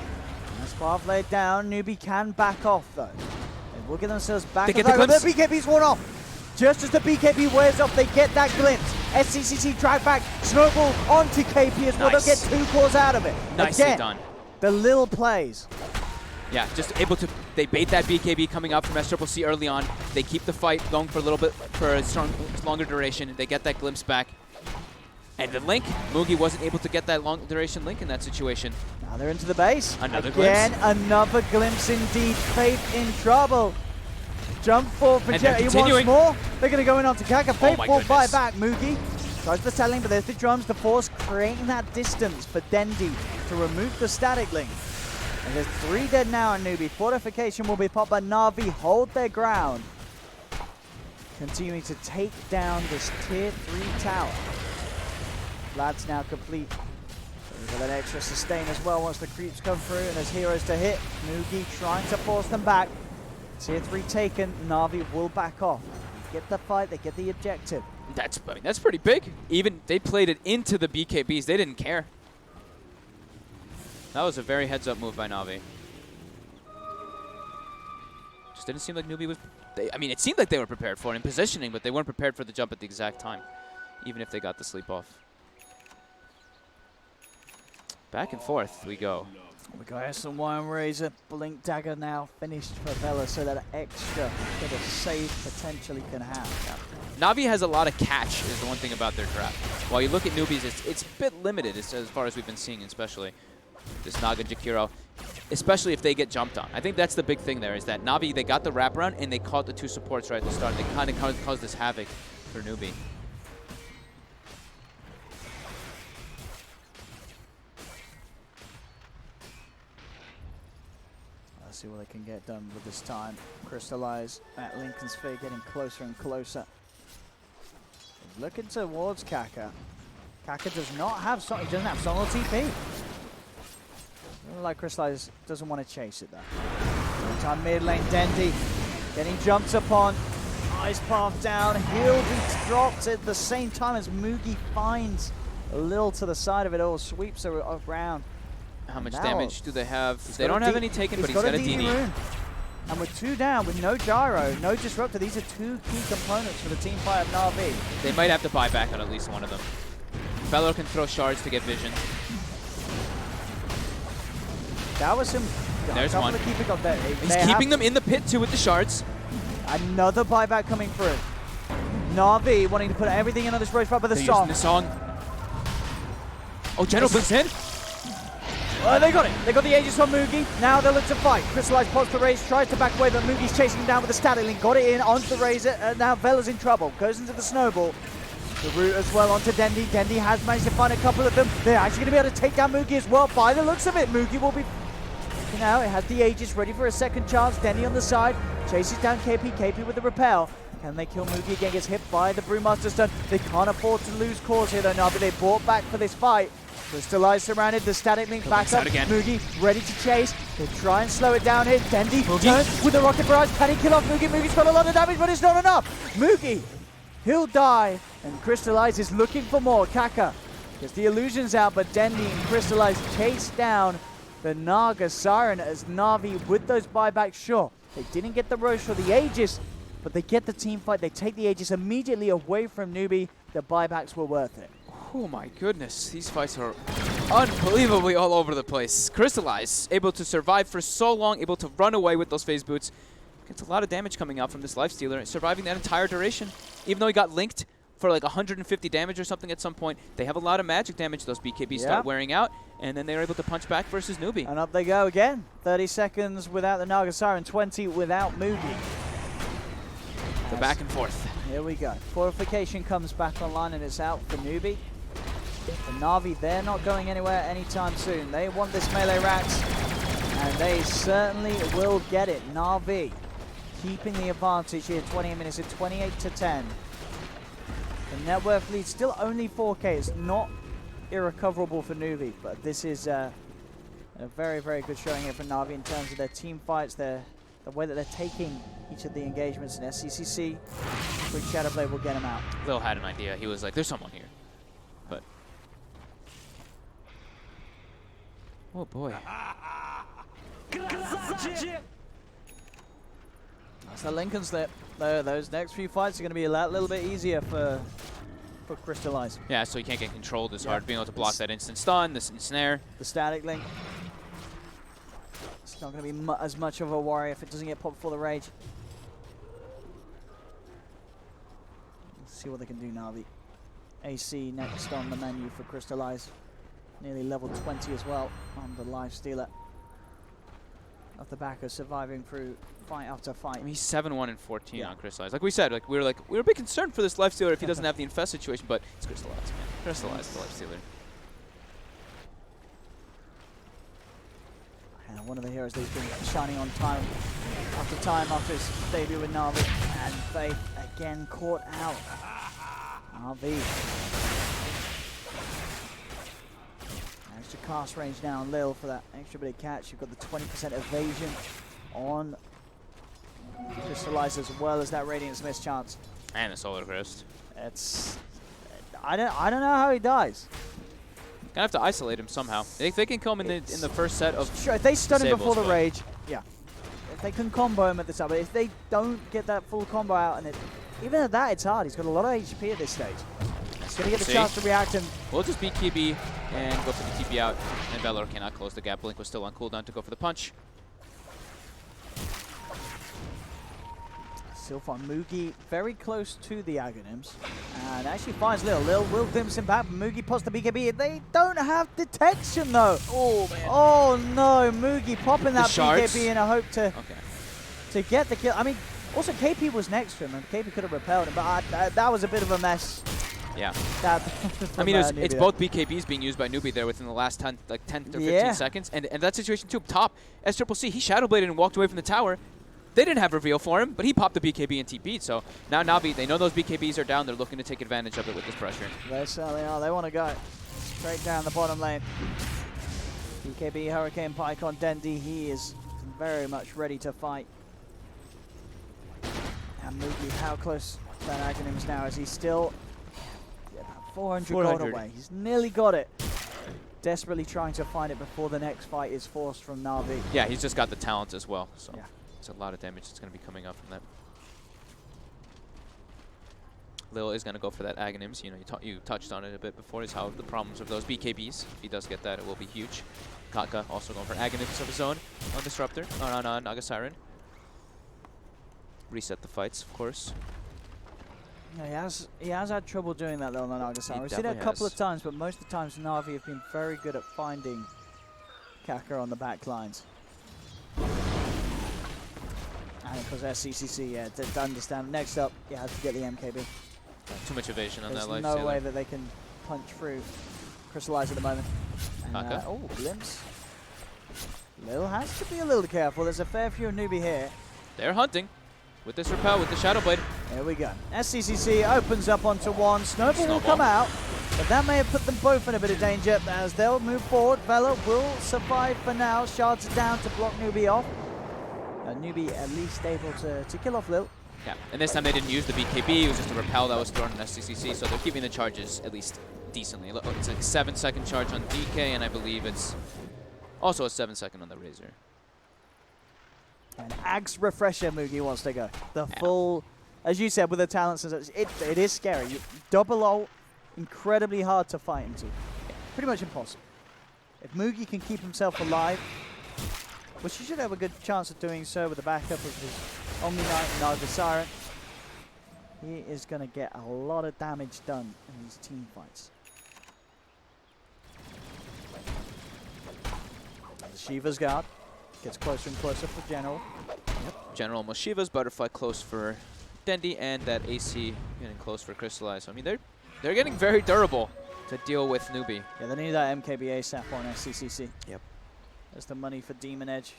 That's path laid down. Newbie can back off though. They will get themselves back. They get the glimpse. The BKB's worn off. Just as the BKB wears off, they get that glimpse. SCCC drag back, snowball onto KP as well. Nice. They'll get 2 cores out of it. Nicely Again, done. The little plays. Yeah, just able to, they bait that BKB coming up from SCCC early on. They keep the fight going for a little bit, for a longer duration. They get that glimpse back. And the link, Mugi wasn't able to get that long duration link in that situation. Now they're into the base. Another Again, glimpse. another glimpse indeed. Faith in trouble. Jump forward for Jerry once more. They're going to go in onto Kaka. Faith will fight back. Mugi tries the static link, but there's the drums. The force creating that distance for Dendi to remove the static link. And there's 3 dead now on Newbie. Fortification will be popped by Na'Vi. Hold their ground. Continuing to take down this tier 3 tower. Vlad's now complete. So we've got an extra sustain as well once the creeps come through, and there's heroes to hit. Mugi trying to force them back. Tier 3 taken. Na'Vi will back off. They get the fight, they get the objective. I mean, that's pretty big. Even they played it into the BKBs. They didn't care. That was a very heads-up move by Na'Vi. Just didn't seem like Newbie was... I mean, it seemed like they were prepared for it in positioning, but they weren't prepared for the jump at the exact time, even if they got the sleep off. Back and forth we go. We got S1 Razor, Blink Dagger now finished for Vela, so that extra bit of save potentially can have. Yeah. Na'Vi has a lot of catch is the one thing about their draft. While you look at Newbies, it's a bit limited as far as we've been seeing, especially this Naga Jakiro, especially if they get jumped on. I think that's the big thing there, is that Na'Vi, they got the wraparound and they caught the 2 supports right at the start. They kind of caused this havoc for Newbie. Let's see what they can get done with this time. Crystallize at Lincoln Sphere, getting closer and closer. Looking towards Kaka. Kaka does not have Song, he doesn't have Song or TP. Like Crystallize doesn't want to chase it though. Meantime, mid lane, Dendi getting jumped upon. Ice path down, healed and dropped at the same time as Mugi finds a little to the side of it all, sweeps her around. How much damage do they have? They don't have any taken, but he's got a DD. And with 2 down, with no gyro, no disruptor, these are 2 key components for the team fight of Na'Vi. They might have to buy back on at least one of them. Fellow can throw shards to get vision. That was him. There's one. He's keeping them in the pit too with the shards. Another buyback coming through. Na'Vi wanting to put everything into this race fight, but the song. The song. Oh, General blinks in. They got it. They got the Aegis on Mugi. Now they'll look to fight. Crystallize pops the Raze, tries to back away, but Mugi's chasing him down with the static link. Got it in onto the Razor. Now Vela's in trouble. Goes into the snowball. The root as well onto Dendi. Dendi has managed to find a couple of them. They're actually going to be able to take down Mugi as well. By the looks of it, Mugi will be... Now it has the Aegis ready for a second chance. Dendi on the side. Chases down KP. KP with the repel. Can they kill Mugi again? Gets hit by the Brewmaster stun. They can't afford to lose cores here though now, but they brought back for this fight. Crystallize surrounded, the static link back up. Mugi ready to chase. They try and slow it down here. Dendi turns with the rocket barrage. Can he kill off Mugi? Mugi's got a lot of damage, but it's not enough. Mugi, he'll die. And Crystallize is looking for more. Kaka gets the illusions out, but Dendi and Crystallize chase down the Naga Siren as Na'Vi with those buybacks. Sure, they didn't get the Roche or the Aegis, but they get the team fight. They take the Aegis immediately away from Newbie. The buybacks were worth it. Oh my goodness, these fights are unbelievably all over the place. Crystallize, able to survive for so long, able to run away with those phase boots. Gets a lot of damage coming out from this lifestealer, surviving that entire duration. Even though he got linked for like 150 damage or something at some point, they have a lot of magic damage. Those BKBs start wearing out, and then they're able to punch back versus Newbie. And up they go again. 30 seconds without the Naga Siren, 20 without Mugi. The back and forth. Here we go. Fortification comes back online, and it's out for Newbie. The Na'Vi, they're not going anywhere anytime soon. They want this melee racks, And they certainly will get it. Na'Vi keeping the advantage here, 28 minutes at 28-10. The net worth lead still only 4K. It's not irrecoverable for Newbie, but this is a very, very good showing here for Na'Vi in terms of their team fights, the way that they're taking each of the engagements in SCCC. Quick Shadowblade will get him out. Lil had an idea. He was like, there's someone here. But. Oh boy. That's the Lincoln slip. Those next few fights are going to be a little bit easier for Crystallize. Yeah, so you can't get controlled as hard. Being able to block that instant stun, this snare. The static link. It's not going to be as much of a worry if it doesn't get popped before the rage. Let's see what they can do now. The AC next on the menu for Crystallize. Nearly level 20 as well on the Life Stealer. Off the back of surviving through fight after fight. I mean, he's 7-1 and 14 on Crystallize. Like we said, we were a bit concerned for this Life Stealer if he doesn't have the Infest situation, but it's Crystallize, man. Crystallize the Life Stealer. And one of the heroes that he's been shining on time after his debut with Na'Vi. And Faith again caught out. Na'Vi. Extra cast range now on Lil for that extra bit of catch. You've got the 20% evasion on Crystallize as well as that Radiance miss chance. And the Solar Crest. It's I don't know how he dies. Gonna have to isolate him somehow. If they can come in the first set of sure, if they stun him before the but rage, yeah. If they can combo him at the start, but if they don't get that full combo out, and even at that, it's hard. He's got a lot of HP at this stage. He's gonna get the chance to react and we'll just beat KB and go for the TP out. And Valor cannot close the gap. Blink was still on cooldown to go for the punch. Silphon Mugi very close to the Aghanims and actually finds Lil. Lil will glimpse him back, but Mugi pops the BKB. They don't have detection though. Oh man. Oh no, Mugi popping that BKB in a hope to get the kill. I mean, also KP was next to him and KP could have repelled him, but that was a bit of a mess. Yeah. From, I mean, it's both BKBs being used by Newbie there within the last 10 or 15 seconds. And that situation too, top, SCCC, he Shadowbladed and walked away from the tower. They didn't have reveal for him, but he popped the BKB and TP'd. So now Na'Vi, they know those BKBs are down. They're looking to take advantage of it with this pressure. They certainly are. They want to go straight down the bottom lane. BKB, Hurricane Pike on Dendi. He is very much ready to fight. And Mugi, how close to that Aghanims now? Is he still 400 gold away? He's nearly got it. Desperately trying to find it before the next fight is forced from Na'Vi. Yeah, he's just got the talent as well. So. Yeah. It's a lot of damage that's going to be coming up from that. Lil is going to go for that Aghanims. You know, you touched on it a bit before, is how the problems of those BKBs. If he does get that, it will be huge. Kaka also going for Aghanims of his own on Disruptor, on Naga Siren. Reset the fights, of course. Yeah, he has had trouble doing that though on the Naga Siren. We've seen it a couple of times, but most of the times Na'Vi have been very good at finding Kaka on the back lines. And of course SCCC, yeah, to understand. Next up, you have to get the MKB. Too much evasion on that Life There's no Stealer. way that they can punch through Crystallize at the moment. And, oh, glimpse. Lil has to be a little careful. There's a fair few Newbie here. They're hunting with this repel, with the Shadowblade. There we go. SCCC opens up onto one. Snowball will come out, but that may have put them both in a bit of danger as they'll move forward. Vela will survive for now. Shards down to block Newbie off. Newbie at least able to kill off Lil. Yeah, and this time they didn't use the BKB. It was just a repel that was thrown in SCCC, so they're keeping the charges at least decently. It's a 7-second charge on DK, and I believe it's also a 7-second on the Razor. And Axe Refresher Mugi wants to go. The full, as you said, with the talents, it is scary. Double ult, incredibly hard to fight into. Pretty much impossible. If Mugi can keep himself alive, which he should have a good chance of doing so with the backup of his Omni Knight and Naga Siren, he is going to get a lot of damage done in these team fights. The Shiva's Guard gets closer and closer for General. Yep. General almost Shiva's, Butterfly close for Dendi, and that AC getting close for Crystallize. So, I mean, they're getting very durable to deal with Newbie. Yeah, they need that MKB ASAP on SCCC. Yep. There's the money for Demon Edge.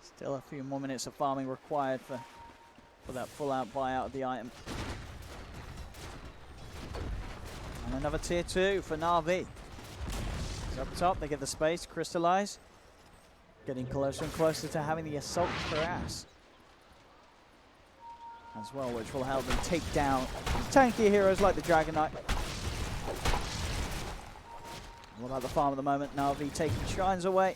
Still a few more minutes of farming required for that full-out buyout of the item. And another tier 2 for Na'Vi. It's up top, they get the space, crystallize. Getting closer and closer to having the assault harass as well, which will help them take down tanky heroes like the Dragon Knight. What about the farm at the moment? Na'Vi taking shrines away.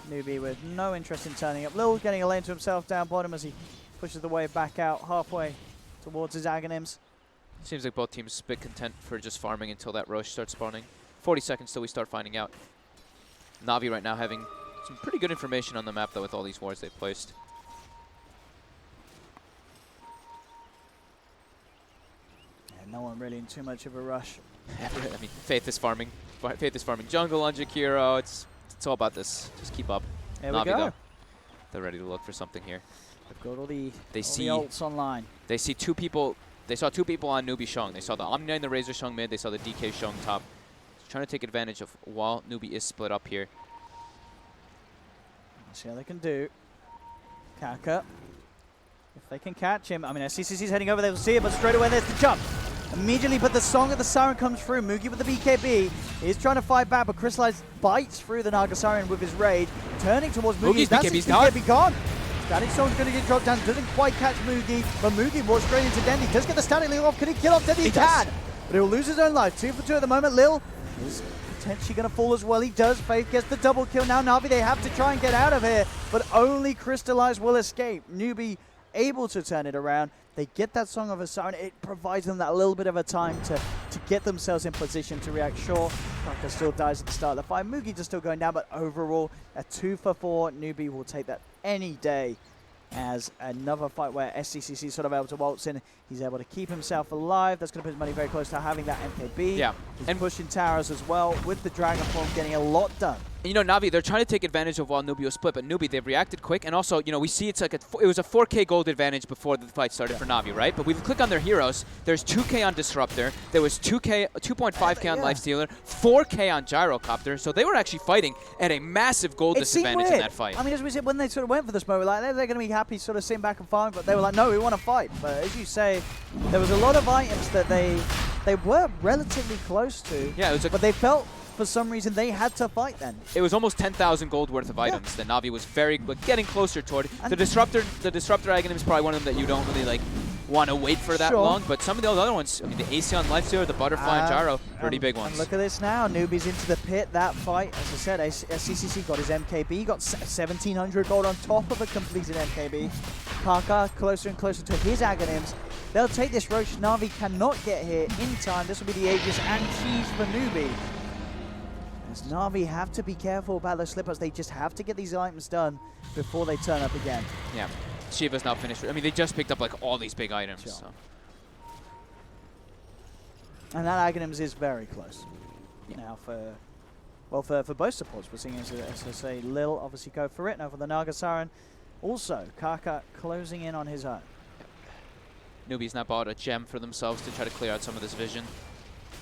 Newbie with no interest in turning up. Lil getting a lane to himself down bottom as he pushes the wave back out halfway towards his Aghanims. Seems like both teams a bit content for just farming until that Roche starts spawning. 40 seconds till we start finding out. Na'Vi right now having some pretty good information on the map though with all these wards they've placed. Yeah, no one really in too much of a rush. I mean, Faith is farming. Faith is farming jungle on Jakiro. It's all about this. Just keep up. There Na'Vi we go. though, they're ready to look for something here. They've got all the see ults online. They see two people. They saw two people on Newbie Shung. They saw the Omni and the Razor Shung mid. They saw the DK Shung top. Trying to take advantage of while Newbie is split up here. Let's see how they can do. Kaka. If they can catch him. I mean, SCCC's heading over, they'll see it, but straight away there's the jump. Immediately, but the Song of the Siren comes through. Mugi with the BKB is trying to fight back, but Crystallize bites through the Nagasarian with his raid. Turning towards Mugi. That's his BKB gone. Static Song's going to get dropped down. Doesn't quite catch Mugi, but Mugi walks straight into Dendi. Does get the Static Link off. Can he kill off Dendi? He can. But he'll lose his own life. 2 for 2 at the moment. Lil is potentially going to fall as well. He does. Faith gets the double kill. Now Na'Vi, they have to try and get out of here, but only Crystallize will escape. Newbie able to turn it around. They get that Song of a Siren. It provides them that little bit of a time to get themselves in position to react. Sure, Kaka still dies at the start of the fight. Mugi just still going down, but overall, a 2 for 4. Newbie will take that any day. As another fight where SCCC is sort of able to waltz in. He's able to keep himself alive. That's going to put his money very close to having that MKB. Yeah. He's and pushing towers as well with the Dragon Form, getting a lot done. And, you know, Na'Vi, they're trying to take advantage of while Newbie was split, but Newbie, they've reacted quick. And also, you know, we see it's like it was a 4K gold advantage before the fight started for Na'Vi, right? But we click on their heroes. There's 2K on Disruptor. There was 2.5K on Lifestealer, 4K on Gyrocopter. So they were actually fighting at a massive gold disadvantage in that fight. I mean, as we said, when they sort of went for this moment, like they're going to be happy sort of sitting back and farming, but they were like, no, we want to fight. But as you say, there was a lot of items that they were relatively close to. Yeah, it was, but they felt for some reason they had to fight then. It was almost 10,000 gold worth of items that Na'Vi was getting closer toward. And the Disruptor Aghanim is probably one of them that you don't really like want to wait for that long, but some of those other ones, I mean, the Aeon Lifestealer, the Butterfly and Gyro, pretty big ones. And look at this now, Newbie's into the pit. That fight, as I said, SCCC got his MKB, got 1,700 gold on top of a completed MKB. Kaka closer and closer to his Aghanims. They'll take this Roche. Na'Vi cannot get here in time. This will be the Aegis and Cheese for Newbie. As Na'Vi have to be careful about their slip-ups. They just have to get these items done before they turn up again. Yeah. Shiva's now finished. I mean, they just picked up like all these big items. Sure. So. And that Aghanims is very close. Now for both supports, we're seeing as I say, Lil obviously go for it. Now for the Nagasarian. Also, Kaka closing in on his own. Newbie's now bought a gem for themselves to try to clear out some of this vision.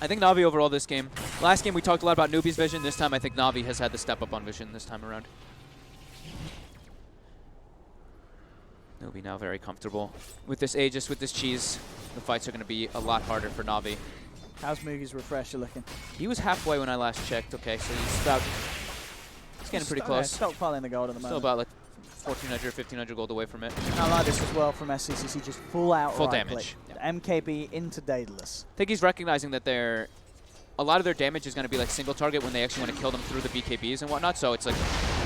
I think Na'Vi overall this game. Last game we talked a lot about Newbie's vision. This time I think Na'Vi has had the step up on vision this time around. Newbie now very comfortable. With this Aegis, with this cheese, the fights are going to be a lot harder for Na'Vi. How's Mugi's refresher looking? He was halfway when I last checked. Okay, so he's getting pretty close. Stockpiling the gold at the moment. Still about like 1,400, 1,500 gold away from it. I like this as well from SCCC, just full damage. Yeah. MKB into Daedalus. I think he's recognizing that a lot of their damage is going to be like single target when they actually want to kill them through the BKBs and whatnot. So it's like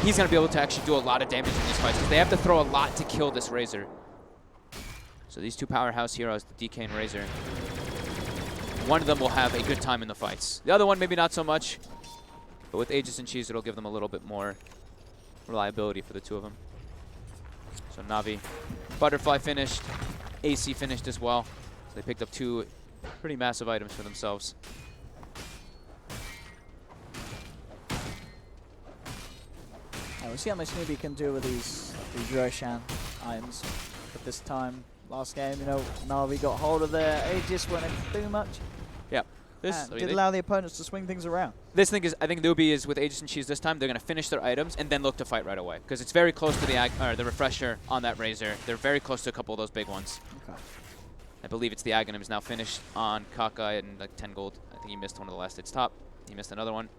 he's going to be able to actually do a lot of damage in these fights because they have to throw a lot to kill this Razor. So these two powerhouse heroes, the DK and Razor, one of them will have a good time in the fights. The other one maybe not so much, but with Aegis and Cheese it'll give them a little bit more reliability for the two of them. So Na'Vi, Butterfly finished, AC finished as well. So they picked up 2 pretty massive items for themselves. We'll see how much Newbie can do with these Roshan items. But this time, last game, you know, Na'Vi got hold of their Aegis, went in too much. Yeah. this. Did allow the opponents to swing things around. This thing is, I think Newbie is with Aegis and Cheese this time. They're going to finish their items and then look to fight right away because it's very close to the refresher on that Razor. They're very close to a couple of those big ones. Okay. I believe it's the Aghanim is now finished on Kaka and like 10 gold. I think he missed one of the last hits top. He missed another one.